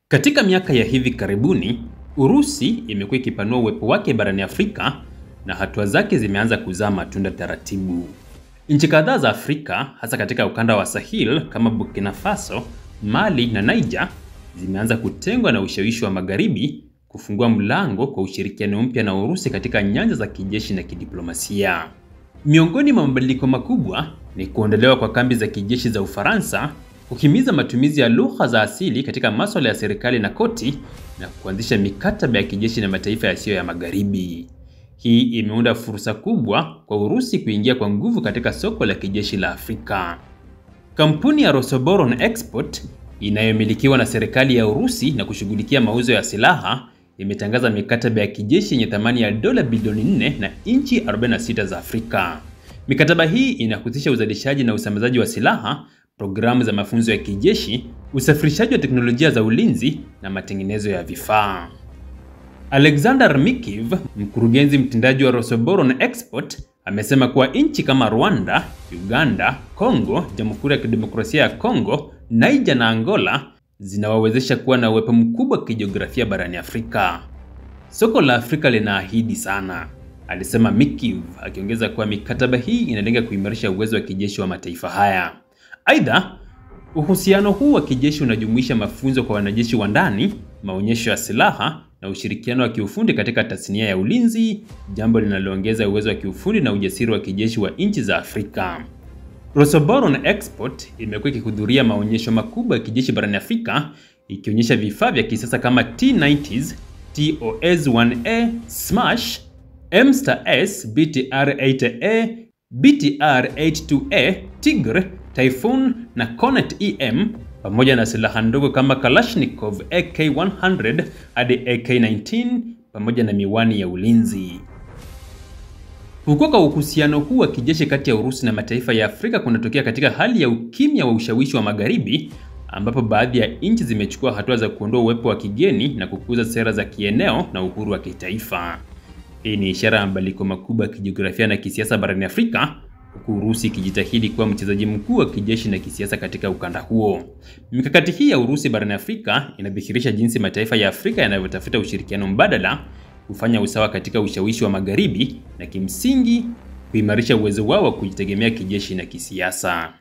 Katika miaka ya hivi karibuni, Urusi imekuwa ikipanua uwepo wake barani Afrika na hatua zake zimeanza kuzaa matunda taratibu. Nchi kadhaa za Afrika, hasa katika ukanda wa Sahel kama Burkina Faso, Mali na Niger, zimeanza kutengwa na ushawishi wa Magharibi, kufungua mlango kwa ushirikiano mpya na Urusi katika nyanja za kijeshi na kidiplomasia. Miongoni mwa mabadiliko makubwa ni kuondolewa kwa kambi za kijeshi za Ufaransa, kuhimiza matumizi ya lugha za asili katika masuala ya serikali na koti, na kuanzisha mikataba ya kijeshi na mataifa yasiyo ya Magharibi. Hii imeunda fursa kubwa kwa Urusi kuingia kwa nguvu katika soko la kijeshi la Afrika. Kampuni ya Rosoboron Export inayomilikiwa na serikali ya Urusi na kushughulikia mauzo ya silaha imetangaza mikataba ya kijeshi yenye thamani ya dola bilioni 4 na nchi 46 za Afrika. Mikataba hii inahusisha uzalishaji na usambazaji wa silaha, programu za mafunzo ya kijeshi, usafirishaji wa teknolojia za ulinzi na matengenezo ya vifaa. Alexander Mikiv, mkurugenzi mtendaji wa Rosoboron Export, amesema kuwa nchi kama Rwanda, Uganda, Kongo, Jamhuri ya Kidemokrasia ya Kongo, Niger na Angola zinawawezesha kuwa na uwepo mkubwa kijiografia barani Afrika. Soko la Afrika linaahidi sana, alisema Mikiv, akiongeza kuwa mikataba hii inalenga kuimarisha uwezo wa kijeshi wa mataifa haya. Aidha, uhusiano huu wa kijeshi unajumuisha mafunzo kwa wanajeshi wa ndani, maonyesho ya silaha na ushirikiano wa kiufundi katika tasnia ya ulinzi, jambo linaloongeza uwezo wa kiufundi na ujasiri wa kijeshi wa nchi za Afrika. Rosoboron Export imekuwa ikihudhuria maonyesho makubwa ya kijeshi barani Afrika, ikionyesha vifaa vya kisasa kama T-90s, TOS-1A, Smash, M-S, BTR-8A, BTR-82A, Tigre, Typhoon na Cornet EM, pamoja na silaha ndogo kama Kalashnikov AK-100 hadi AK-19, pamoja na miwani ya ulinzi. Kukua kwa uhusiano huu wa kijeshi kati ya Urusi na mataifa ya Afrika kunatokea katika hali ya ukimya wa ushawishi wa Magharibi, ambapo baadhi ya nchi zimechukua hatua za kuondoa uwepo wa kigeni na kukuza sera za kieneo na uhuru wa kitaifa. Hii ni ishara ya mabadiliko makubwa ya kijiografia na kisiasa barani Afrika, huku Urusi ikijitahidi kuwa mchezaji mkuu wa kijeshi na kisiasa katika ukanda huo. Mikakati hii ya Urusi barani Afrika inadhihirisha jinsi mataifa ya Afrika yanavyotafuta ushirikiano mbadala, kufanya usawa katika ushawishi wa Magharibi na kimsingi kuimarisha uwezo wao wa kujitegemea kijeshi na kisiasa.